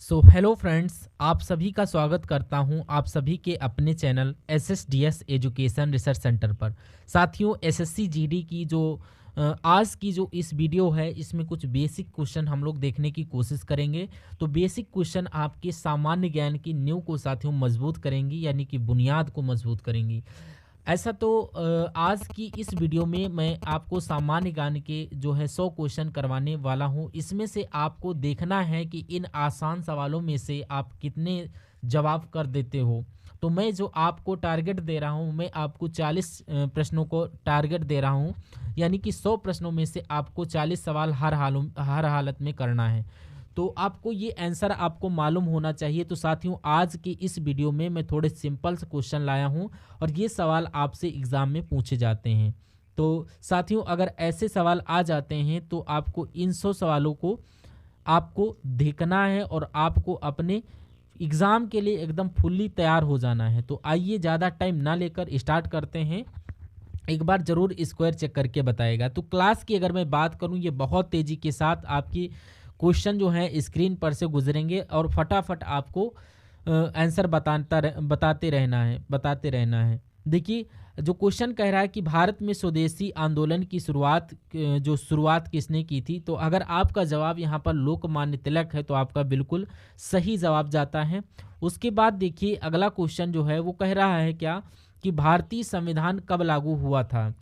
Hello friends, आप सभी का स्वागत करता हूं आप सभी के अपने channel SSDS education research centre पर। साथियों, SSC GD की जो आज की जो इस वीडियो है, इसमें कुछ बेसिक क्वेश्चन हम लोग देखने की कोशिश करेंगे। तो बेसिक क्वेश्चन आपके सामान्य ज्ञान की नींव को साथियों मजबूत करेंगी, यानी कि बुनियाद को मजबूत करेंगी। ऐसा तो आज की इस वीडियो में मैं आपको सामान्य ज्ञान के जो है 100 क्वेश्चन करवाने वाला हूं। इसमें से आपको देखना है कि इन आसान सवालों में से आप कितने जवाब कर देते हो। तो मैं जो आपको टारगेट दे रहा हूं, मैं आपको 40 प्रश्नों को टारगेट दे रहा हूं, यानी कि 100 प्रश्नों में से आपको 40 सवाल हर हालत में करना है। तो आपको ये आंसर आपको मालूम होना चाहिए। तो साथियों, आज की इस वीडियो में मैं थोड़े सिंपल से क्वेश्चन लाया हूं और ये सवाल आपसे एग्ज़ाम में पूछे जाते हैं। तो साथियों, अगर ऐसे सवाल आ जाते हैं तो आपको इन 100 सवालों को आपको देखना है और आपको अपने एग्ज़ाम के लिए एकदम फुल्ली तैयार हो जाना है। तो आइए, ज़्यादा टाइम ना लेकर स्टार्ट करते हैं। एक बार ज़रूर स्क्वायर चेक करके बताएगा। तो क्लास की अगर मैं बात करूं, ये बहुत तेज़ी के साथ आपकी क्वेश्चन जो है स्क्रीन पर से गुजरेंगे और फटाफट आपको आंसर बताते रहना है। देखिए, जो क्वेश्चन कह रहा है कि भारत में स्वदेशी आंदोलन की शुरुआत किसने की थी, तो अगर आपका जवाब यहाँ पर लोकमान्य तिलक है तो आपका बिल्कुल सही जवाब जाता है। उसके बाद देखिए, अगला क्वेश्चन जो है वो कह रहा है क्या कि भारतीय संविधान कब लागू हुआ था।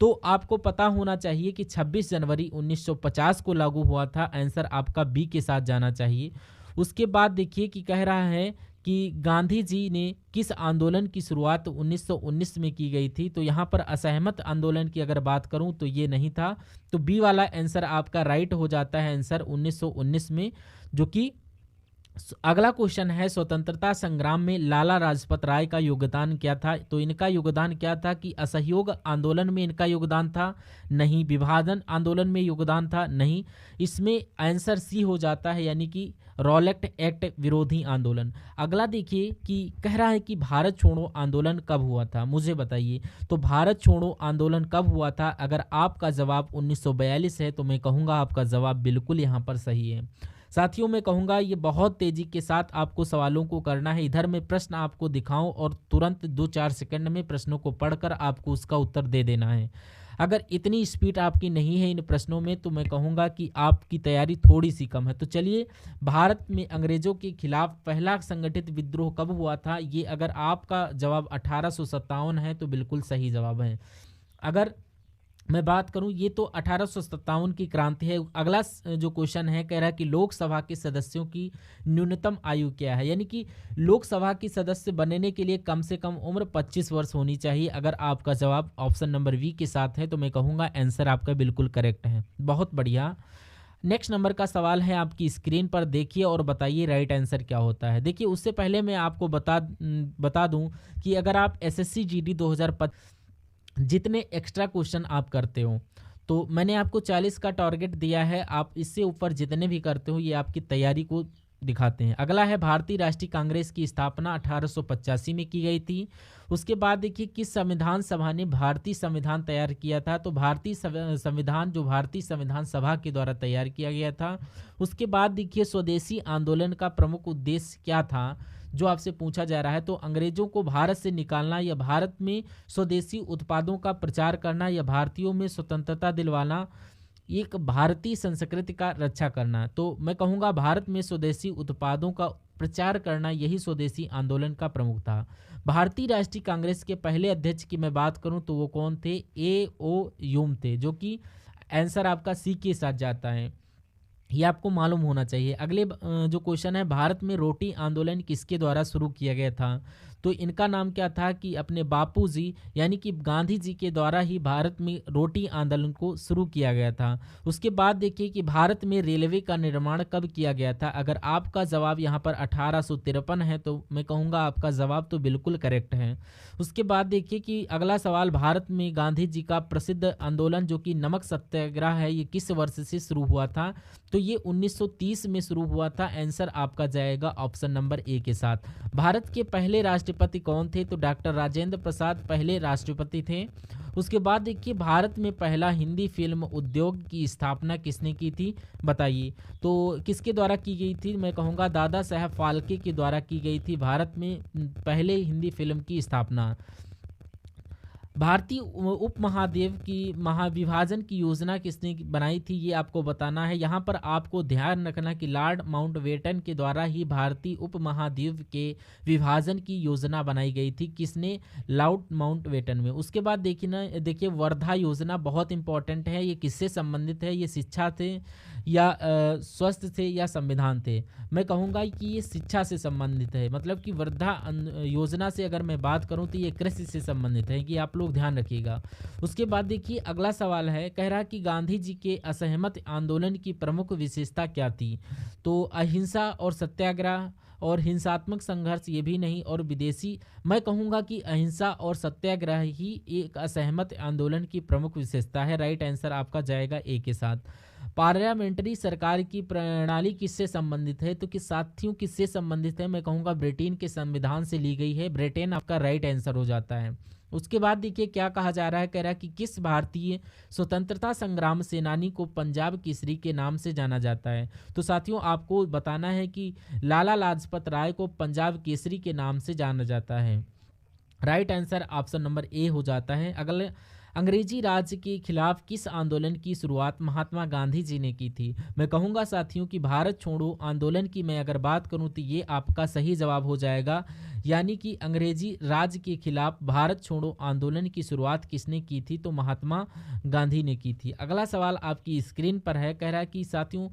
तो आपको पता होना चाहिए कि 26 जनवरी 1950 को लागू हुआ था। आंसर आपका बी के साथ जाना चाहिए। उसके बाद देखिए कि कह रहा है कि गांधी जी ने किस आंदोलन की शुरुआत 1919 में की गई थी। तो यहाँ पर असहमत आंदोलन की अगर बात करूँ तो ये नहीं था। तो बी वाला आंसर आपका राइट हो जाता है, आंसर 1919 में। जो कि अगला क्वेश्चन है, स्वतंत्रता संग्राम में लाला लाजपत राय का योगदान क्या था। तो इनका योगदान क्या था कि असहयोग आंदोलन में इनका योगदान था, नहीं। विभाजन आंदोलन में योगदान था, नहीं। इसमें आंसर सी हो जाता है, यानी कि रॉलेट एक्ट विरोधी आंदोलन। अगला देखिए कि कह रहा है कि भारत छोड़ो आंदोलन कब हुआ था, मुझे बताइए। तो भारत छोड़ो आंदोलन कब हुआ था, अगर आपका जवाब 1942 है तो मैं कहूँगा आपका जवाब बिल्कुल यहाँ पर सही है। साथियों, मैं कहूँगा ये बहुत तेज़ी के साथ आपको सवालों को करना है। इधर मैं प्रश्न आपको दिखाऊं और तुरंत 2-4 सेकंड में प्रश्नों को पढ़कर आपको उसका उत्तर दे देना है। अगर इतनी स्पीड आपकी नहीं है इन प्रश्नों में तो मैं कहूँगा कि आपकी तैयारी थोड़ी सी कम है। तो चलिए, भारत में अंग्रेजों के खिलाफ पहला संगठित विद्रोह कब हुआ था, ये अगर आपका जवाब 1857 है तो बिल्कुल सही जवाब है। अगर मैं बात करूं, ये तो 1857 की क्रांति है। अगला जो क्वेश्चन है, कह रहा है कि लोकसभा के सदस्यों की न्यूनतम आयु क्या है, यानी कि लोकसभा की सदस्य बनने के लिए कम से कम उम्र 25 वर्ष होनी चाहिए। अगर आपका जवाब ऑप्शन नंबर वी के साथ है तो मैं कहूँगा आंसर आपका बिल्कुल करेक्ट है। बहुत बढ़िया। नेक्स्ट नंबर का सवाल है, आपकी स्क्रीन पर देखिए और बताइए राइट आंसर क्या होता है। देखिए, उससे पहले मैं आपको बता दूं कि अगर आप SSC GD 2025 जितने एक्स्ट्रा क्वेश्चन आप करते हो, तो मैंने आपको 40 का टारगेट दिया है। आप इससे ऊपर जितने भी करते हो ये आपकी तैयारी को दिखाते हैं। अगला है, भारतीय राष्ट्रीय कांग्रेस की स्थापना 1885 में की गई थी। उसके बाद देखिए, किस संविधान सभा ने भारतीय संविधान तैयार किया था। तो भारतीय संविधान जो भारतीय संविधान सभा के द्वारा तैयार किया गया था। उसके बाद देखिए, स्वदेशी आंदोलन का प्रमुख उद्देश्य क्या था, जो आपसे पूछा जा रहा है। तो अंग्रेजों को भारत से निकालना, या भारत में स्वदेशी उत्पादों का प्रचार करना, या भारतीयों में स्वतंत्रता दिलवाना, एक भारतीय संस्कृति का रक्षा करना। तो मैं कहूँगा भारत में स्वदेशी उत्पादों का प्रचार करना, यही स्वदेशी आंदोलन का प्रमुख था। भारतीय राष्ट्रीय कांग्रेस के पहले अध्यक्ष की मैं बात करूं तो वो कौन थे, A.O. ह्यूम थे, जो कि आंसर आपका सी के साथ जाता है। ये आपको मालूम होना चाहिए। अगले जो क्वेश्चन है, भारत में रोटी आंदोलन किसके द्वारा शुरू किया गया था। तो इनका नाम क्या था कि अपने बापूजी यानी कि गांधी जी के द्वारा ही भारत में रोटी आंदोलन को शुरू किया गया था। उसके बाद देखिए कि भारत में रेलवे का निर्माण कब किया गया था। अगर आपका जवाब यहाँ पर 1853 है तो मैं कहूँगा आपका जवाब तो बिल्कुल करेक्ट है। उसके बाद देखिए कि अगला सवाल, भारत में गांधी जी का प्रसिद्ध आंदोलन जो कि नमक सत्याग्रह है, ये किस वर्ष से शुरू हुआ था। तो ये 1930 में शुरू हुआ था। आंसर आपका जाएगा ऑप्शन नंबर ए के साथ। भारत के पहले राष्ट्रपति कौन थे। तो डॉक्टर राजेंद्र प्रसाद पहले राष्ट्रपति थे। उसके बाद देखिए भारत में पहला हिंदी फिल्म उद्योग की स्थापना किसने की थी, बताइए। तो किसके द्वारा की गई थी, मैं कहूँगा दादा साहब फाल्के के द्वारा की गई थी भारत में पहले हिंदी फिल्म की स्थापना। भारतीय उपमहाद्वीप की महाविभाजन की योजना किसने बनाई थी, ये आपको बताना है। यहाँ पर आपको ध्यान रखना कि लॉर्ड माउंटबेटन के द्वारा ही भारतीय उपमहाद्वीप के विभाजन की योजना बनाई गई थी। किसने, लॉर्ड माउंटबेटन में। उसके बाद देखिए ना, देखिए वर्धा योजना बहुत इंपॉर्टेंट है। ये किससे संबंधित है, ये शिक्षा थे या स्वास्थ्य थे या संविधान थे। मैं कहूँगा कि ये शिक्षा से संबंधित है, मतलब कि वर्धा योजना से अगर मैं बात करूँ तो ये कृषि से संबंधित है, कि आप लोग ध्यान रखिएगा। उसके बाद देखिए अगला सवाल है, कह रहा कि गांधी जी के असहमत आंदोलन की प्रमुख विशेषता क्या थी। तो अहिंसा और सत्याग्रह और हिंसात्मक संघर्ष, ये भी नहीं, और विदेशी। मैं कहूँगा कि अहिंसा और सत्याग्रह ही एक असहमत आंदोलन की प्रमुख विशेषता है। राइट आंसर आपका जाएगा ए के साथ। पार्लियामेंट्री सरकार की प्रणाली किससे संबंधित है, तो कि साथियों किससे संबंधित है, मैं कहूँगा ब्रिटेन के संविधान से ली गई है। ब्रिटेन आपका राइट आंसर हो जाता है। उसके बाद देखिए क्या कहा जा रहा है, कह रहा है कि किस भारतीय स्वतंत्रता संग्राम सेनानी को पंजाब केसरी के नाम से जाना जाता है। तो साथियों आपको बताना है कि लाला लाजपत राय को पंजाब केसरी के नाम से जाना जाता है। Right answer option number A हो जाता है। अगले, अंग्रेजी राज के खिलाफ किस आंदोलन की शुरुआत महात्मा गांधी जी ने की थी। मैं कहूँगा साथियों कि भारत छोड़ो आंदोलन की मैं अगर बात करूँ तो ये आपका सही जवाब हो जाएगा, यानी कि अंग्रेजी राज के खिलाफ भारत छोड़ो आंदोलन की शुरुआत किसने की थी, तो महात्मा गांधी ने की थी। अगला सवाल आपकी स्क्रीन पर है, कह रहा है कि साथियों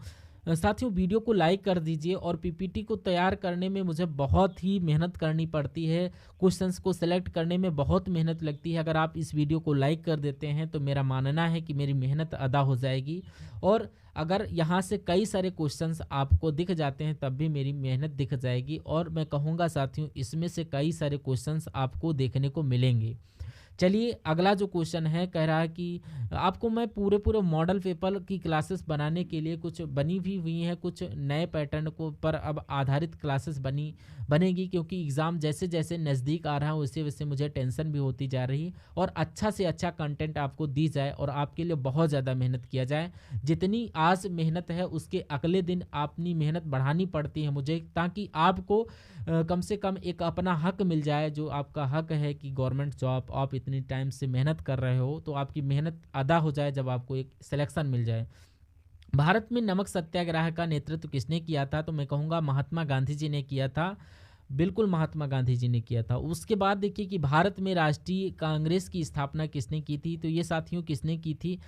वीडियो को लाइक कर दीजिए। और पीपीटी को तैयार करने में मुझे बहुत ही मेहनत करनी पड़ती है, क्वेश्चंस को सिलेक्ट करने में बहुत मेहनत लगती है। अगर आप इस वीडियो को लाइक कर देते हैं तो मेरा मानना है कि मेरी मेहनत अदा हो जाएगी, और अगर यहाँ से कई सारे क्वेश्चंस आपको दिख जाते हैं तब भी मेरी मेहनत दिख जाएगी। और मैं कहूँगा साथियों इसमें से कई सारे क्वेश्चंस आपको देखने को मिलेंगे। चलिए अगला जो क्वेश्चन है, कह रहा है कि आपको मैं पूरे मॉडल पेपर की क्लासेस बनाने के लिए कुछ बनी भी हुई हैं, कुछ नए पैटर्न को पर अब आधारित क्लासेस बनेगी, क्योंकि एग्ज़ाम जैसे जैसे नज़दीक आ रहा है वैसे वैसे मुझे टेंशन भी होती जा रही है, और अच्छा से अच्छा कंटेंट आपको दी जाए और आपके लिए बहुत ज़्यादा मेहनत किया जाए। जितनी आज मेहनत है उसके अगले दिन अपनी मेहनत बढ़ानी पड़ती है मुझे, ताकि आपको कम से कम एक अपना हक मिल जाए, जो आपका हक है कि गवर्नमेंट जॉब आप इतनी टाइम से मेहनत कर रहे हो तो आपकी मेहनत अदा हो जाए जब आपको एक सिलेक्शन मिल जाए। भारत में नमक सत्याग्रह का नेतृत्व किसने किया था, तो मैं कहूँगा महात्मा गांधी जी ने किया था। बिल्कुल महात्मा गांधी जी ने किया था। उसके बाद देखिए कि भारत में राष्ट्रीय कांग्रेस की स्थापना किसने की थी, तो ये साथियों किसने की थी,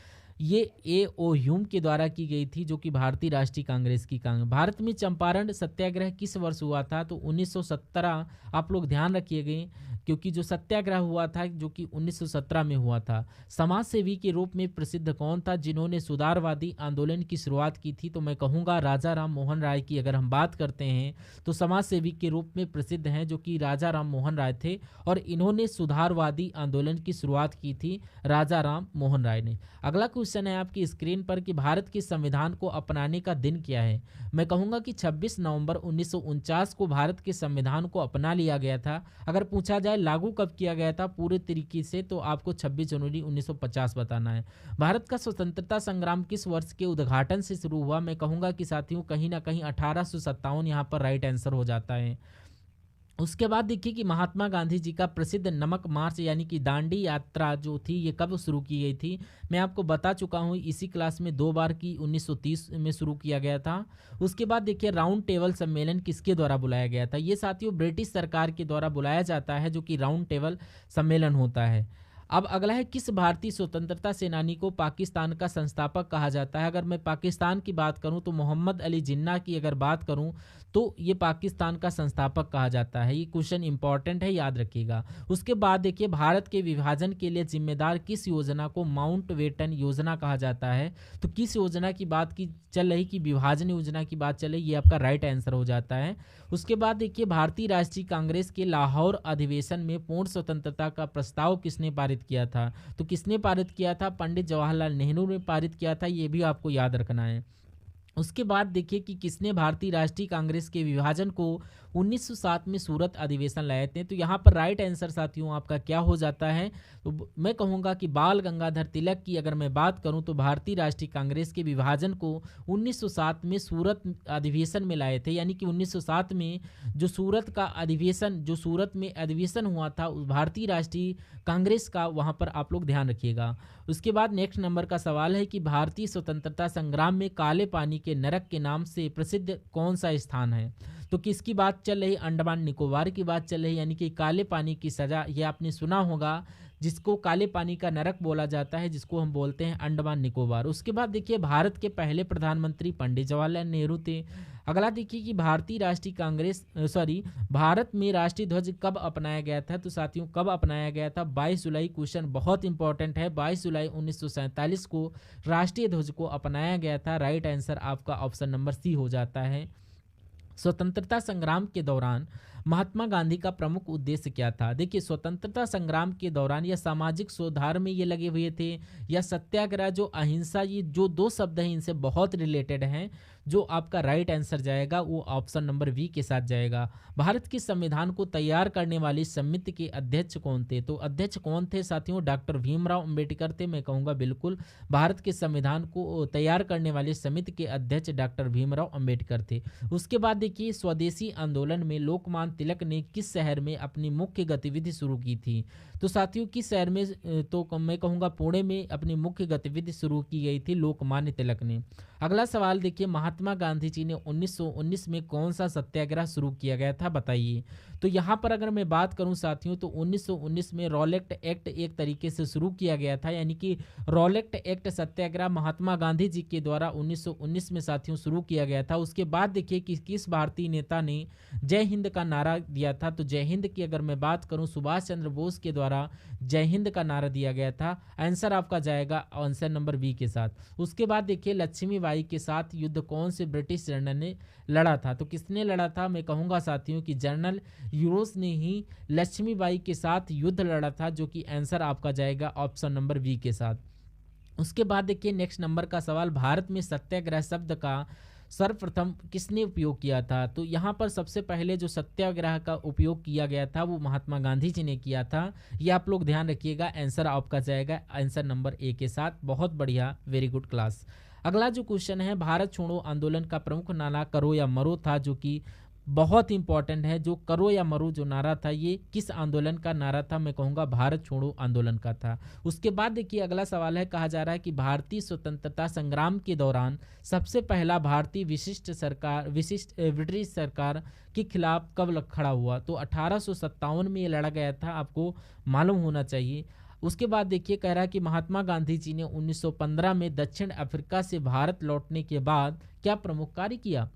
ये ए.ओ. ह्यूम के द्वारा की गई थी, जो कि भारतीय राष्ट्रीय कांग्रेस की भारत में चंपारण सत्याग्रह किस वर्ष हुआ था, तो 1917। आप लोग ध्यान रखिएगा, क्योंकि जो सत्याग्रह हुआ था जो कि 1917 में हुआ था। समाज सेवी के रूप में प्रसिद्ध कौन था जिन्होंने सुधारवादी आंदोलन की शुरुआत की थी, तो मैं कहूँगा राजा राम मोहन राय की अगर हम बात करते हैं तो समाज सेवी के रूप में प्रसिद्ध हैं, जो कि राजा राम मोहन राय थे, और इन्होंने सुधारवादी आंदोलन की शुरुआत की थी राजा राम मोहन राय ने। अगला क्वेश्चन है आपकी स्क्रीन पर कि भारत के संविधान को अपनाने का दिन क्या है। मैं कहूँगा कि 26 नवंबर 1949 को भारत के संविधान को अपना लिया गया था। अगर पूछा जाए लागू कब किया गया था पूरे तरीके से, तो आपको 26 जनवरी 1950 बताना है। भारत का स्वतंत्रता संग्राम किस वर्ष के उद्घाटन से शुरू हुआ, मैं कहूँगा कि साथियों कहीं ना कहीं 1857 यहाँ पर राइट आंसर हो जाता है। उसके बाद देखिए कि महात्मा गांधी जी का प्रसिद्ध नमक मार्च यानी कि दांडी यात्रा जो थी ये कब शुरू की गई थी, मैं आपको बता चुका हूँ इसी क्लास में 2 बार की 1930 में शुरू किया गया था। उसके बाद देखिए राउंड टेबल सम्मेलन किसके द्वारा बुलाया गया था, ये साथियों ब्रिटिश सरकार के द्वारा बुलाया जाता है, जो कि राउंड टेबल सम्मेलन होता है। अब अगला है किस भारतीय स्वतंत्रता सेनानी को पाकिस्तान का संस्थापक कहा जाता है। अगर मैं पाकिस्तान की बात करूं तो मोहम्मद अली जिन्ना की अगर बात करूं तो ये पाकिस्तान का संस्थापक कहा जाता है। ये क्वेश्चन इंपॉर्टेंट है, याद रखिएगा। उसके बाद देखिए भारत के विभाजन के लिए जिम्मेदार किस योजना को माउंटबेटन योजना कहा जाता है। तो किस योजना की बात की चल रही कि विभाजन योजना की बात चल रही, ये आपका राइट आंसर हो जाता है। उसके बाद देखिए भारतीय राष्ट्रीय कांग्रेस के लाहौर अधिवेशन में पूर्ण स्वतंत्रता का प्रस्ताव किसने पारित किया था। तो किसने पारित किया था, पंडित जवाहरलाल नेहरू ने पारित किया था, ये भी आपको याद रखना है। उसके बाद देखिए कि किसने भारतीय राष्ट्रीय कांग्रेस के विभाजन को 1907 में सूरत अधिवेशन लाए थे। तो यहाँ पर राइट आंसर साथियों आपका क्या हो जाता है, तो मैं कहूँगा कि बाल गंगाधर तिलक की अगर मैं बात करूँ तो भारतीय राष्ट्रीय कांग्रेस के विभाजन को 1907 में सूरत अधिवेशन में लाए थे। यानी कि 1907 में जो सूरत का अधिवेशन, जो सूरत में अधिवेशन हुआ था उस भारतीय राष्ट्रीय कांग्रेस का, वहाँ पर आप लोग ध्यान रखिएगा। उसके बाद नेक्स्ट नंबर का सवाल है कि भारतीय स्वतंत्रता संग्राम में काले पानी के नरक के नाम से प्रसिद्ध कौन सा स्थान है। तो किसकी बात चल रही, अंडमान निकोबार की बात चल रही। यानी कि काले पानी की सजा, ये आपने सुना होगा, जिसको काले पानी का नरक बोला जाता है, जिसको हम बोलते हैं अंडमान निकोबार। उसके बाद देखिए भारत के पहले प्रधानमंत्री पंडित जवाहरलाल नेहरू थे। अगला देखिए कि भारतीय राष्ट्रीय कांग्रेस भारत में राष्ट्रीय ध्वज कब अपनाया गया था। तो साथियों कब अपनाया गया था, 22 जुलाई। क्वेश्चन बहुत इंपॉर्टेंट है, 22 जुलाई 1947 को राष्ट्रीय ध्वज को अपनाया गया था। राइट आंसर आपका ऑप्शन नंबर सी हो जाता है। स्वतंत्रता संग्राम के दौरान महात्मा गांधी का प्रमुख उद्देश्य क्या था। देखिए स्वतंत्रता संग्राम के दौरान या सामाजिक सुधार में ये लगे हुए थे, या सत्याग्रह, जो अहिंसा, ये जो दो शब्द हैं इनसे बहुत रिलेटेड हैं। जो आपका राइट आंसर जाएगा वो ऑप्शन नंबर वी के साथ जाएगा। भारत के संविधान को तैयार करने वाली समिति के अध्यक्ष कौन थे। तो अध्यक्ष कौन थे साथियों, डॉक्टर भीमराव अंबेडकर थे। मैं कहूँगा बिल्कुल भारत के संविधान को तैयार करने वाली समिति के अध्यक्ष डॉक्टर भीमराव अंबेडकर थे। उसके बाद देखिए स्वदेशी आंदोलन में लोकमान्य तिलक ने किस शहर में अपनी मुख्य गतिविधि शुरू की थी। तो साथियों किस शहर में, तो मैं कहूँगा पुणे में अपनी मुख्य गतिविधि शुरू की गई थी लोकमान्य तिलक ने। अगला सवाल देखिए महात्मा गांधी जी ने 1919 में कौन सा सत्याग्रह शुरू किया गया था, बताइए। तो यहाँ पर अगर मैं बात करूँ साथियों तो 1919 में रॉलेट एक्ट एक तरीके से शुरू किया गया था। यानी कि रॉलेट एक्ट सत्याग्रह महात्मा गांधी जी के द्वारा 1919 में साथियों शुरू किया गया था। उसके बाद देखिए कि किस भारतीय नेता ने जय हिंद का नारा दिया था। तो जय हिंद की अगर मैं बात करूं सुभाष चंद्र बोस के द्वारा जय हिंद का नारा दिया गया था। आंसर आपका जाएगा आंसर नंबर बी के साथ। उसके बाद देखिए लक्ष्मीबाई के साथ युद्ध कौन से ब्रिटिश जनरल ने लड़ा था। तो किसने लड़ा था, मैं कहूँगा साथियों कि जनरल यूरोस ने ही लक्ष्मीबाई के साथ युद्ध लड़ा था, जो कि आंसर आपका जाएगा ऑप्शन नंबर बी के साथ। उसके बाद देखिए नेक्स्ट नंबर का सवाल, भारत में सत्याग्रह शब्द का सर्वप्रथम किसने उपयोग किया था। तो यहाँ पर सबसे पहले जो सत्याग्रह का उपयोग किया गया था वो महात्मा गांधी जी ने किया था। ये आप लोग ध्यान रखिएगा, आंसर आपका जाएगा आंसर नंबर ए के साथ। बहुत बढ़िया, वेरी गुड क्लास। अगला जो क्वेश्चन है, भारत छोड़ो आंदोलन का प्रमुख नारा करो या मरो था, जो कि बहुत इंपॉर्टेंट है। जो करो या मरो जो नारा था ये किस आंदोलन का नारा था, मैं कहूँगा भारत छोड़ो आंदोलन का था। उसके बाद देखिए अगला सवाल है, कहा जा रहा है कि भारतीय स्वतंत्रता संग्राम के दौरान सबसे पहला भारतीय विशिष्ट ब्रिटिश सरकार के खिलाफ कब खड़ा हुआ। तो 1857 में ये लड़ा गया था, आपको मालूम होना चाहिए। उसके बाद देखिए कह रहा है कि महात्मा गांधी जी ने 1915 में दक्षिण अफ्रीका से भारत लौटने के बाद क्या प्रमुख कार्य किया।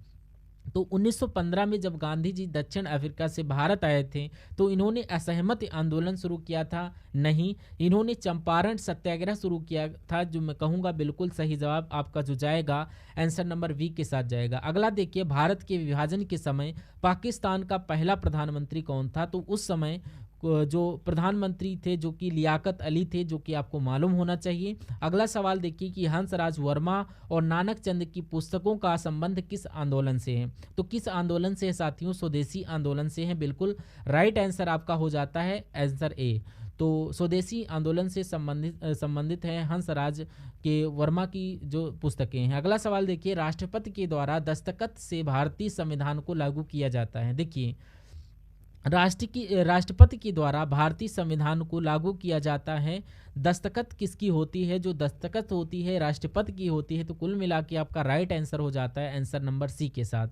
तो 1915 में जब गांधी जी दक्षिण अफ्रीका से भारत आए थे तो इन्होंने असहमति आंदोलन शुरू किया था, नहीं, इन्होंने चंपारण सत्याग्रह शुरू किया था। जो मैं कहूँगा बिल्कुल सही जवाब आपका जो जाएगा आंसर नंबर वी के साथ जाएगा। अगला देखिए भारत के विभाजन के समय पाकिस्तान का पहला प्रधानमंत्री कौन था। तो उस समय जो प्रधानमंत्री थे जो कि लियाकत अली थे, जो कि आपको मालूम होना चाहिए। अगला सवाल देखिए कि हंसराज वर्मा और नानक चंद की पुस्तकों का संबंध किस आंदोलन से है। तो किस आंदोलन से है साथियों, स्वदेशी आंदोलन से है। बिल्कुल राइट आंसर आपका हो जाता है आंसर ए। तो स्वदेशी आंदोलन से संबंधित है हंसराज के वर्मा की जो पुस्तकें हैं। अगला सवाल देखिए, राष्ट्रपति के द्वारा दस्तखत से भारतीय संविधान को लागू किया जाता है। देखिए राष्ट्रपति के द्वारा भारतीय संविधान को लागू किया जाता है। दस्तखत किसकी होती है, जो दस्तखत होती है राष्ट्रपति की होती है। तो कुल मिला के आपका राइट आंसर हो जाता है आंसर नंबर सी के साथ।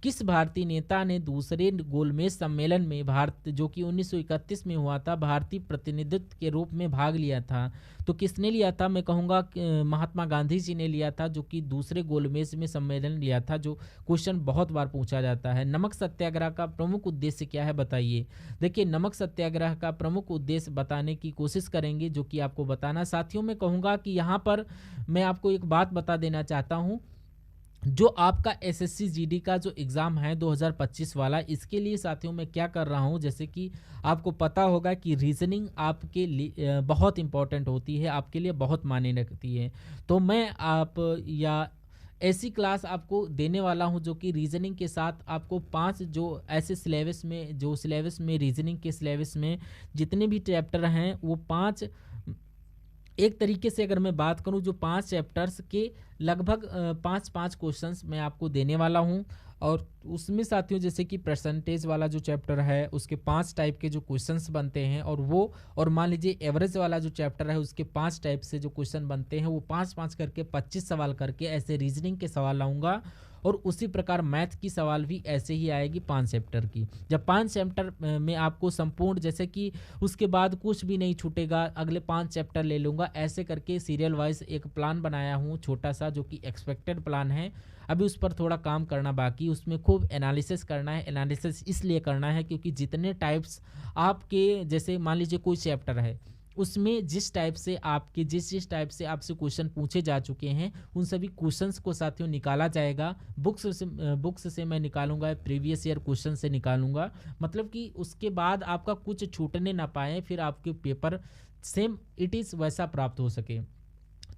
किस भारतीय नेता ने दूसरे गोलमेज सम्मेलन में भारत, जो कि 1931 में हुआ था, भारतीय प्रतिनिधित्व के रूप में भाग लिया था। तो किसने लिया था, मैं कहूँगा महात्मा गांधी जी ने लिया था, जो कि दूसरे गोलमेज में सम्मेलन लिया था। जो क्वेश्चन बहुत बार पूछा जाता है, नमक सत्याग्रह का प्रमुख उद्देश्य क्या है, बताइए। देखिए नमक सत्याग्रह का प्रमुख उद्देश्य बताने की कोशिश करेंगे, जो कि आपको बताना। साथियों मैं कहूँगा कि यहाँ पर मैं आपको एक बात बता देना चाहता हूँ, जो आपका एसएससी जीडी का जो एग्ज़ाम है 2025 वाला, इसके लिए साथियों मैं क्या कर रहा हूं, जैसे कि आपको पता होगा कि रीजनिंग आपके लिए बहुत इंपॉर्टेंट होती है, आपके लिए बहुत मायने रखती है। तो मैं आप या ऐसी क्लास आपको देने वाला हूं जो कि रीजनिंग के साथ आपको 5 जो ऐसे सिलेबस में रीजनिंग के सिलेबस में जितने भी चैप्टर हैं वो 5 एक तरीके से अगर मैं बात करूं जो 5 चैप्टर्स के लगभग 5-5 क्वेश्चंस मैं आपको देने वाला हूं। और उसमें साथियों जैसे कि परसेंटेज वाला जो चैप्टर है उसके 5 टाइप के जो क्वेश्चंस बनते हैं, और मान लीजिए एवरेज वाला जो चैप्टर है उसके 5 टाइप से जो क्वेश्चन बनते हैं वो 5-5 करके 25 सवाल करके ऐसे रीजनिंग के सवाल लाऊंगा। और उसी प्रकार मैथ की सवाल भी ऐसे ही आएगी 5 चैप्टर की। जब 5 चैप्टर में आपको संपूर्ण जैसे कि उसके बाद कुछ भी नहीं छूटेगा, अगले 5 चैप्टर ले लूँगा, ऐसे करके सीरियल वाइज एक प्लान बनाया हूँ छोटा सा जो कि एक्सपेक्टेड प्लान है। अभी उस पर थोड़ा काम करना बाकी, उसमें खूब एनालिसिस करना है। एनालिसिस इसलिए करना है क्योंकि जितने टाइप्स आपके जैसे मान लीजिए कोई चैप्टर है उसमें जिस टाइप से आपसे क्वेश्चन पूछे जा चुके हैं उन सभी क्वेश्चंस को साथियों निकाला जाएगा। बुक्स से मैं निकालूंगा, प्रीवियस ईयर क्वेश्चन से निकालूंगा, मतलब कि उसके बाद आपका कुछ छूटने ना पाए, फिर आपके पेपर सेम इट इज़ वैसा प्राप्त हो सके।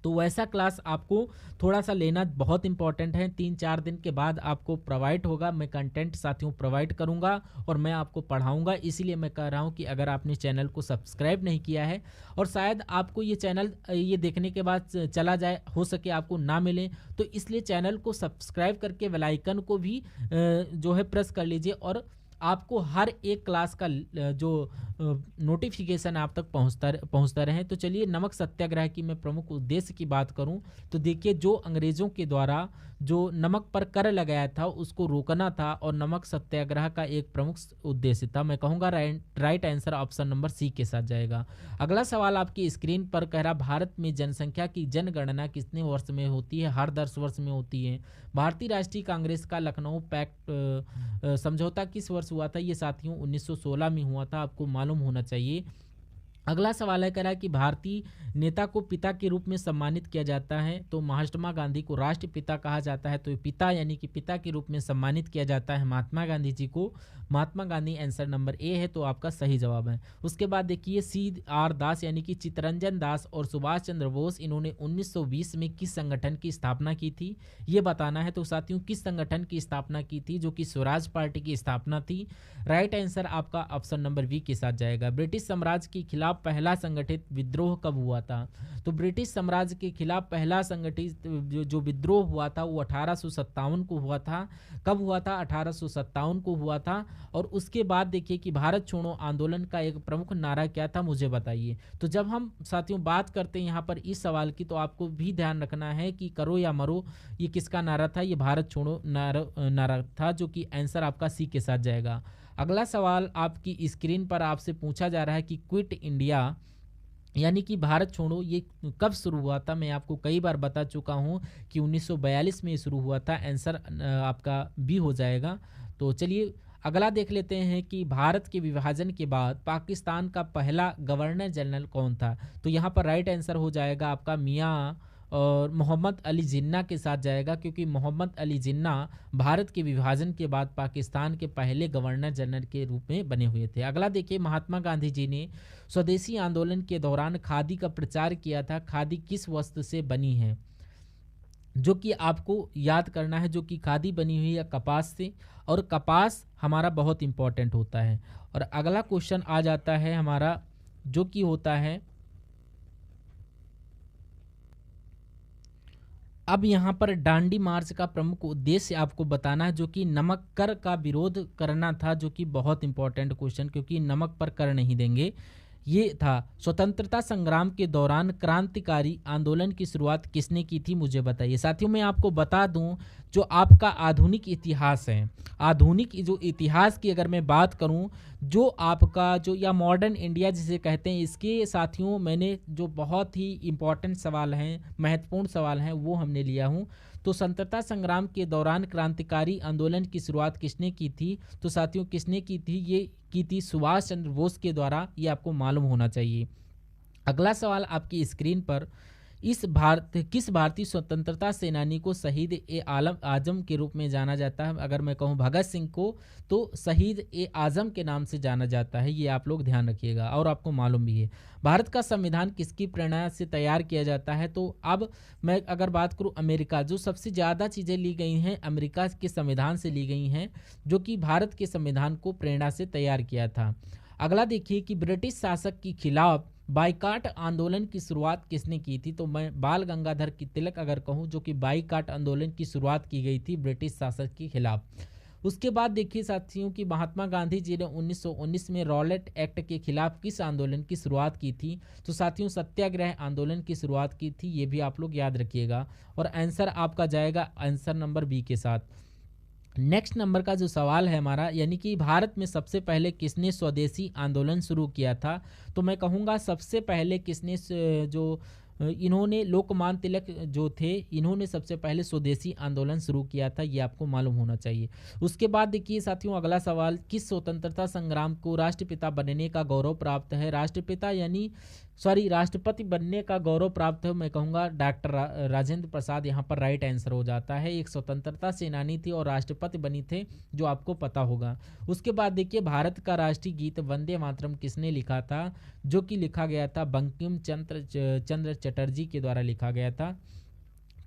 तो वैसा क्लास आपको थोड़ा सा लेना बहुत इंपॉर्टेंट है। 3-4 दिन के बाद आपको प्रोवाइड होगा, मैं कंटेंट साथियों प्रोवाइड करूंगा और मैं आपको पढ़ाऊंगा। इसीलिए मैं कह रहा हूं कि अगर आपने चैनल को सब्सक्राइब नहीं किया है और शायद आपको ये चैनल ये देखने के बाद चला जाए, हो सके आपको ना मिले, तो इसलिए चैनल को सब्सक्राइब करके बेल आइकन को भी जो है प्रेस कर लीजिए और आपको हर एक क्लास का जो नोटिफिकेशन आप तक पहुंचता रहे। तो चलिए नमक सत्याग्रह की मैं प्रमुख उद्देश्य की बात करूं तो देखिए, जो अंग्रेजों के द्वारा जो नमक पर कर लगाया था उसको रोकना था और नमक सत्याग्रह का एक प्रमुख उद्देश्य था। मैं कहूँगा right answer option number C के साथ जाएगा। अगला सवाल आपकी स्क्रीन पर कह रहा, भारत में जनसंख्या की जनगणना कितने वर्ष में होती है? हर 10 वर्ष में होती है। भारतीय राष्ट्रीय कांग्रेस का लखनऊ पैक्ट समझौता किस वर्ष हुआ था? ये साथियों 1916 में हुआ था, आपको मालूम होना चाहिए। अगला सवाल है, कह रहा है कि भारतीय नेता को पिता के रूप में सम्मानित किया जाता है, तो महात्मा गांधी को राष्ट्रपिता कहा जाता है, तो पिता यानी कि पिता के रूप में सम्मानित किया जाता है महात्मा गांधी जी को। Mahatma Gandhi answer number A है, तो आपका सही जवाब है। उसके बाद देखिए CR दास यानी कि चित्तरंजन दास और सुभाष चंद्र बोस, इन्होंने 1920 में किस संगठन की स्थापना की थी ये बताना है। तो साथियों किस संगठन की स्थापना की थी? जो कि स्वराज पार्टी की स्थापना थी। राइट आंसर आपका ऑप्शन नंबर बी के साथ जाएगा। ब्रिटिश साम्राज्य के खिलाफ पहला संगठित विद्रोह कब हुआ था? तो ब्रिटिश साम्राज्य के खिलाफ पहला संगठित जो विद्रोह हुआ था वो 1857 को हुआ था। कब हुआ था? 1857 को हुआ था। और उसके बाद देखिए कि भारत छोड़ो आंदोलन का एक प्रमुख नारा क्या था, मुझे बताइए। तो जब हम साथियों बात करते हैं यहाँ पर इस सवाल की, तो आपको भी ध्यान रखना है कि करो या मरो ये किसका नारा था? ये भारत छोड़ो नारा था, जो कि आंसर आपका सी के साथ जाएगा। अगला सवाल आपकी स्क्रीन पर आपसे पूछा जा रहा है कि क्विट इंडिया यानी कि भारत छोड़ो ये कब शुरू हुआ था? मैं आपको कई बार बता चुका हूँ कि 1942 में शुरू हुआ था। आंसर आपका बी हो जाएगा। तो चलिए अगला देख लेते हैं कि भारत के विभाजन के बाद पाकिस्तान का पहला गवर्नर जनरल कौन था? तो यहाँ पर राइट आंसर हो जाएगा आपका मियाँ और मोहम्मद अली जिन्ना के साथ जाएगा, क्योंकि मोहम्मद अली जिन्ना भारत के विभाजन के बाद पाकिस्तान के पहले गवर्नर जनरल के रूप में बने हुए थे। अगला देखिए, महात्मा गांधी जी ने स्वदेशी आंदोलन के दौरान खादी का प्रचार किया था। खादी किस वस्त्र से बनी है? जो कि आपको याद करना है, जो कि खादी बनी हुई है कपास से, और कपास हमारा बहुत इंपॉर्टेंट होता है। और अगला क्वेश्चन आ जाता है हमारा, जो कि होता है, अब यहाँ पर डांडी मार्च का प्रमुख उद्देश्य आपको बताना है, जो कि नमक कर का विरोध करना था, जो कि बहुत इंपॉर्टेंट क्वेश्चन, क्योंकि नमक पर कर नहीं देंगे। ये था स्वतंत्रता संग्राम के दौरान क्रांतिकारी आंदोलन की शुरुआत किसने की थी, मुझे बताइए। साथियों मैं आपको बता दूं, जो आपका आधुनिक इतिहास है, आधुनिक जो इतिहास की अगर मैं बात करूं, जो आपका जो या मॉडर्न इंडिया जिसे कहते हैं, इसके साथियों मैंने जो बहुत ही इम्पोर्टेंट सवाल हैं, महत्वपूर्ण सवाल हैं, वो हमने लिया हूं। तो स्वतंत्रता संग्राम के दौरान क्रांतिकारी आंदोलन की शुरुआत किसने की थी? तो साथियों किसने की थी? ये की थी सुभाष चंद्र बोस के द्वारा, ये आपको मालूम होना चाहिए। अगला सवाल आपकी स्क्रीन पर, किस भारतीय स्वतंत्रता सेनानी को शहीद ए आलम आजम के रूप में जाना जाता है? अगर मैं कहूँ भगत सिंह को, तो शहीद ए आजम के नाम से जाना जाता है। ये आप लोग ध्यान रखिएगा और आपको मालूम भी है। भारत का संविधान किसकी प्रेरणा से तैयार किया जाता है? तो अब मैं अगर बात करूं अमेरिका, जो सबसे ज़्यादा चीज़ें ली गई हैं अमेरिका के संविधान से ली गई हैं, जो कि भारत के संविधान को प्रेरणा से तैयार किया था। अगला देखिए कि ब्रिटिश शासक के खिलाफ बाईकाट आंदोलन की शुरुआत किसने की थी? तो मैं बाल गंगाधर की तिलक अगर कहूं, जो कि बाईकाट आंदोलन की शुरुआत की गई थी ब्रिटिश शासक के खिलाफ। उसके बाद देखिए साथियों कि महात्मा गांधी जी ने 1919 में रॉलेट एक्ट के खिलाफ किस आंदोलन की शुरुआत की थी? तो साथियों सत्याग्रह आंदोलन की शुरुआत की थी। ये भी आप लोग याद रखिएगा और आंसर आपका जाएगा आंसर नंबर बी के साथ। नेक्स्ट नंबर का जो सवाल है हमारा, यानी कि भारत में सबसे पहले किसने स्वदेशी आंदोलन शुरू किया था? तो मैं कहूँगा सबसे पहले किसने इन्होंने लोकमान्य तिलक जो थे, इन्होंने सबसे पहले स्वदेशी आंदोलन शुरू किया था। ये आपको मालूम होना चाहिए। उसके बाद देखिए साथियों अगला सवाल, किस स्वतंत्रता संग्राम को राष्ट्रपिता बनने का गौरव प्राप्त है? राष्ट्रपति बनने का गौरव प्राप्त है, मैं कहूँगा डॉक्टर राजेंद्र प्रसाद यहाँ पर राइट आंसर हो जाता है। एक स्वतंत्रता सेनानी थी और राष्ट्रपति बनी थे, जो आपको पता होगा। उसके बाद देखिए भारत का राष्ट्रीय गीत वंदे मातरम किसने लिखा था? जो कि लिखा गया था बंकिम चंद्र चटर्जी के द्वारा लिखा गया था।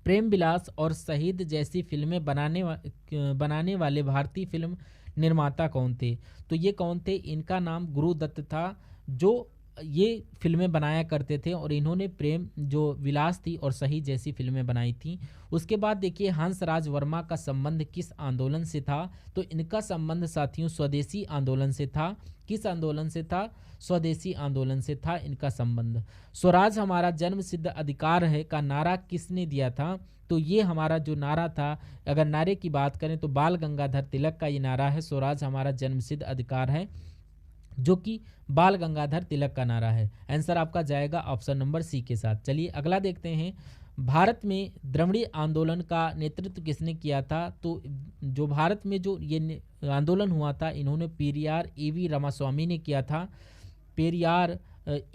प्रेम विलास और शहीद जैसी फिल्में बनाने वाले भारतीय फिल्म निर्माता कौन थे? तो ये कौन थे? इनका नाम गुरुदत्त था, जो ये फिल्में बनाया करते थे और इन्होंने प्रेम जो विलास थी और शहीद जैसी फिल्में बनाई थी। उसके बाद देखिए हंसराज वर्मा का संबंध किस आंदोलन से था? तो इनका संबंध साथियों स्वदेशी आंदोलन से था। किस आंदोलन से था? स्वदेशी आंदोलन से था इनका संबंध। स्वराज हमारा जन्म सिद्ध अधिकार है का नारा किसने दिया था? तो ये हमारा जो नारा था, अगर नारे की बात करें तो बाल गंगाधर तिलक का ये नारा है, स्वराज हमारा जन्म सिद्ध अधिकार है, जो कि बाल गंगाधर तिलक का नारा है। आंसर आपका जाएगा ऑप्शन नंबर सी के साथ। चलिए अगला देखते हैं, भारत में द्रविड़ आंदोलन का नेतृत्व किसने किया था? तो जो भारत में जो ये आंदोलन हुआ था, इन्होंने पेरियार ईवी रामास्वामी ने किया था। पेरियार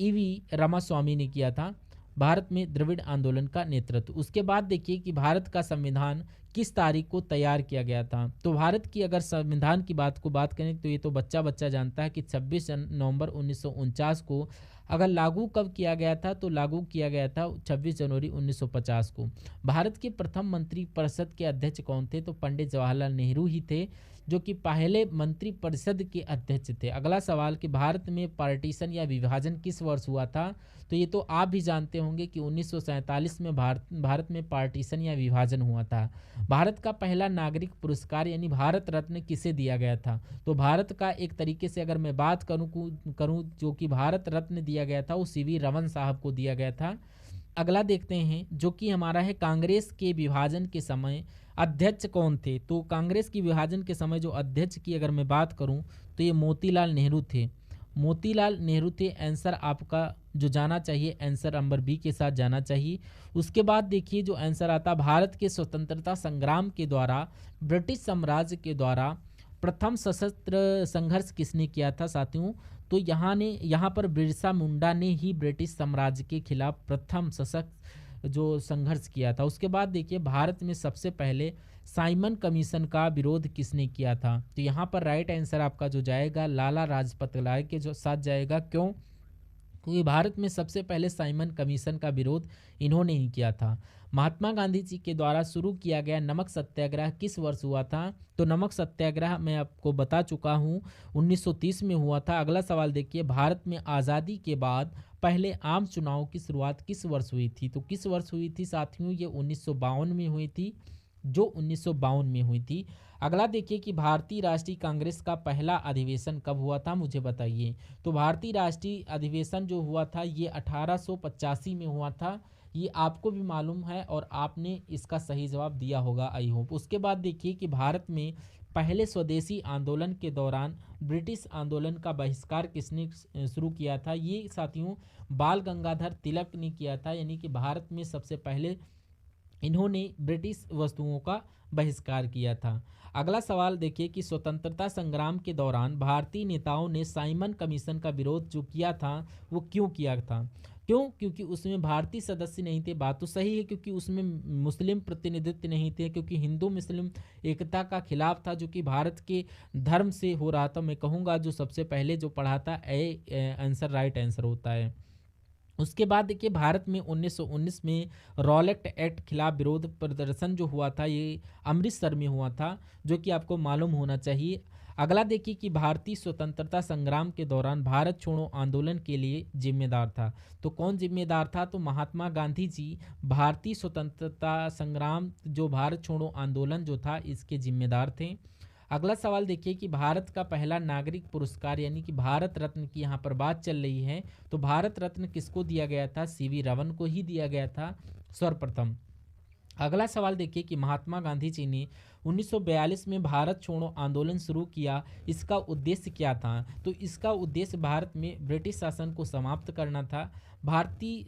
ईवी रामास्वामी ने किया था भारत में द्रविड़ आंदोलन का नेतृत्व। उसके बाद देखिए कि भारत का संविधान किस तारीख को तैयार किया गया था? तो भारत की अगर संविधान की बात करें तो ये तो बच्चा जानता है कि 26 नवंबर 1949 को। अगर लागू कब किया गया था? तो लागू किया गया था 26 जनवरी 1950 को। भारत के प्रथम मंत्री परिषद के अध्यक्ष कौन थे? तो पंडित जवाहरलाल नेहरू ही थे, जो कि पहले मंत्री परिषद के अध्यक्ष थे। अगला सवाल कि भारत में पार्टीशन या विभाजन किस वर्ष हुआ था? तो ये तो आप भी जानते होंगे कि 1947 में भारत में पार्टीशन या विभाजन हुआ था। भारत का पहला नागरिक पुरस्कार यानी भारत रत्न किसे दिया गया था? तो भारत का एक तरीके से अगर मैं बात करूं जो कि भारत रत्न दिया गया था, वो सीवी रमन साहब को दिया गया था। अगला देखते हैं जो कि हमारा है, कांग्रेस के विभाजन के समय अध्यक्ष कौन थे? तो कांग्रेस की विभाजन के समय जो अध्यक्ष की अगर मैं बात करूं तो ये मोतीलाल नेहरू थे। मोतीलाल नेहरू थे। आंसर आपका जो जाना चाहिए आंसर नंबर बी के साथ जाना चाहिए। उसके बाद देखिए जो आंसर आता, भारत के स्वतंत्रता संग्राम के द्वारा ब्रिटिश साम्राज्य के द्वारा प्रथम सशस्त्र संघर्ष किसने किया था साथियों? तो यहाँ पर बिरसा मुंडा ने ही ब्रिटिश साम्राज्य के खिलाफ प्रथम सशस्त्र जो संघर्ष किया था। उसके बाद देखिए भारत में सबसे पहले साइमन कमीशन का विरोध किसने किया था? तो यहाँ पर राइट आंसर आपका जो जाएगा लाला लाजपत राय के जो साथ जाएगा। क्यों? क्योंकि भारत में सबसे पहले साइमन कमीशन का विरोध इन्होंने ही किया था। महात्मा गांधी जी के द्वारा शुरू किया गया नमक सत्याग्रह किस वर्ष हुआ था? तो नमक सत्याग्रह मैं आपको बता चुका हूँ 1930 में हुआ था। अगला सवाल देखिए, भारत में आज़ादी के बाद पहले आम चुनाव की शुरुआत किस वर्ष हुई थी? तो किस वर्ष हुई थी साथियों? ये 1952 में हुई थी, जो 1952 में हुई थी। अगला देखिए कि भारतीय राष्ट्रीय कांग्रेस का पहला अधिवेशन कब हुआ था, मुझे बताइए। तो भारतीय राष्ट्रीय अधिवेशन जो हुआ था ये 1885 में हुआ था। ये आपको भी मालूम है और आपने इसका सही जवाब दिया होगा, आई होप। उसके बाद देखिए कि भारत में पहले स्वदेशी आंदोलन के दौरान ब्रिटिश आंदोलन का बहिष्कार किसने शुरू किया था? ये साथियों बाल गंगाधर तिलक ने किया था। यानी कि भारत में सबसे पहले इन्होंने ब्रिटिश वस्तुओं का बहिष्कार किया था। अगला सवाल देखिए कि स्वतंत्रता संग्राम के दौरान भारतीय नेताओं ने साइमन कमीशन का विरोध जो किया था वो क्यों किया था? क्यों? क्योंकि उसमें भारतीय सदस्य नहीं थे। बात तो सही है, क्योंकि उसमें मुस्लिम प्रतिनिधित्व नहीं थे, क्योंकि हिंदू मुस्लिम एकता का खिलाफ था, जो कि भारत के धर्म से हो रहा था। मैं कहूँगा जो सबसे पहले जो पढ़ा था आंसर राइट आंसर होता है। उसके बाद देखिए भारत में 1919 में रॉलेट एक्ट खिलाफ विरोध प्रदर्शन जो हुआ था, ये अमृतसर में हुआ था, जो कि आपको मालूम होना चाहिए। अगला देखिए कि भारतीय स्वतंत्रता संग्राम के दौरान भारत छोड़ो आंदोलन के लिए जिम्मेदार था। तो कौन जिम्मेदार था? तो महात्मा गांधी जी भारतीय स्वतंत्रता संग्राम जो भारत छोड़ो आंदोलन जो था इसके जिम्मेदार थे। अगला सवाल देखिए कि भारत का पहला नागरिक पुरस्कार यानी कि भारत रत्न की यहाँ पर बात चल रही है, तो भारत रत्न किसको दिया गया था? सीवी रमन को ही दिया गया था सर्वप्रथम। अगला सवाल देखिए कि महात्मा गांधी जी ने 1942 में भारत छोड़ो आंदोलन शुरू किया, इसका उद्देश्य क्या था? तो इसका उद्देश्य भारत में ब्रिटिश शासन को समाप्त करना था, भारतीय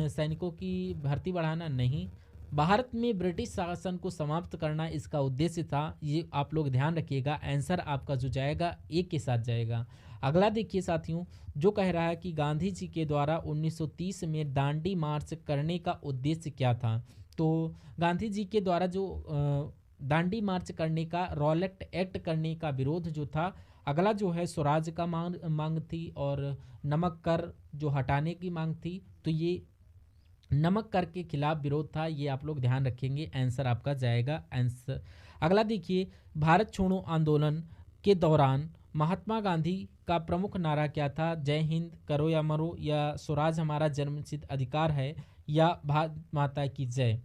सैनिकों की भर्ती बढ़ाना नहीं, भारत में ब्रिटिश शासन को समाप्त करना इसका उद्देश्य था। ये आप लोग ध्यान रखिएगा, आंसर आपका जो जाएगा ए के साथ जाएगा। अगला देखिए साथियों, जो कह रहा है कि गांधी जी के द्वारा 1930 में दांडी मार्च करने का उद्देश्य क्या था? तो गांधी जी के द्वारा जो दांडी मार्च करने का, रॉलेट एक्ट करने का विरोध जो था, अगला जो है स्वराज का मांग थी, और नमक कर जो हटाने की मांग थी। तो ये नमक कर के खिलाफ विरोध था, ये आप लोग ध्यान रखेंगे, आंसर आपका जाएगा आंसर। अगला देखिए, भारत छोड़ो आंदोलन के दौरान महात्मा गांधी का प्रमुख नारा क्या था? जय हिंद, करो या मरो, या स्वराज हमारा जन्मसिद्ध अधिकार है, या भारत माता की जय।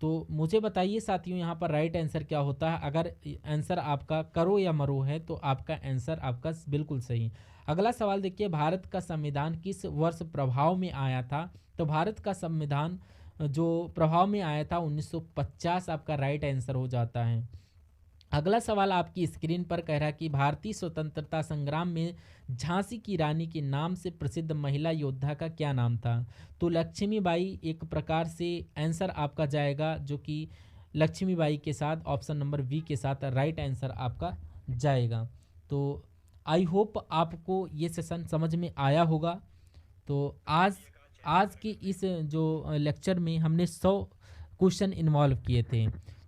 तो मुझे बताइए साथियों यहाँ पर राइट आंसर क्या होता है? अगर आंसर आपका करो या मरो है तो आपका आंसर आपका बिल्कुल सही। अगला सवाल देखिए, भारत का संविधान किस वर्ष प्रभाव में आया था? तो भारत का संविधान जो प्रभाव में आया था 1950 आपका राइट आंसर हो जाता है। अगला सवाल आपकी स्क्रीन पर कह रहा है कि भारतीय स्वतंत्रता संग्राम में झांसी की रानी के नाम से प्रसिद्ध महिला योद्धा का क्या नाम था? तो लक्ष्मीबाई एक प्रकार से आंसर आपका जाएगा, जो कि लक्ष्मीबाई के साथ ऑप्शन नंबर बी के साथ राइट आंसर आपका जाएगा। तो आई होप आपको ये सेशन समझ में आया होगा। तो आज के इस जो लेक्चर में हमने 100 क्वेश्चन इन्वॉल्व किए थे।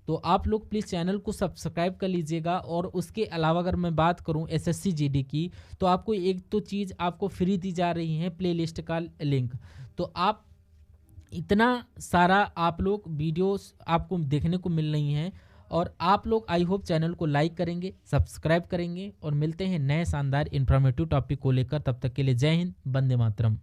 तो आप लोग प्लीज़ चैनल को सब्सक्राइब कर लीजिएगा। और उसके अलावा अगर मैं बात करूं एसएससी जीडी की, तो आपको एक तो चीज़ आपको फ्री दी जा रही है, प्लेलिस्ट का लिंक। तो आप इतना सारा आप लोग वीडियोस आपको देखने को मिल रही हैं, और आप लोग आई होप चैनल को लाइक करेंगे, सब्सक्राइब करेंगे, और मिलते हैं नए शानदार इन्फॉर्मेटिव टॉपिक को लेकर। तब तक के लिए जय हिंद, वंदे मातरम।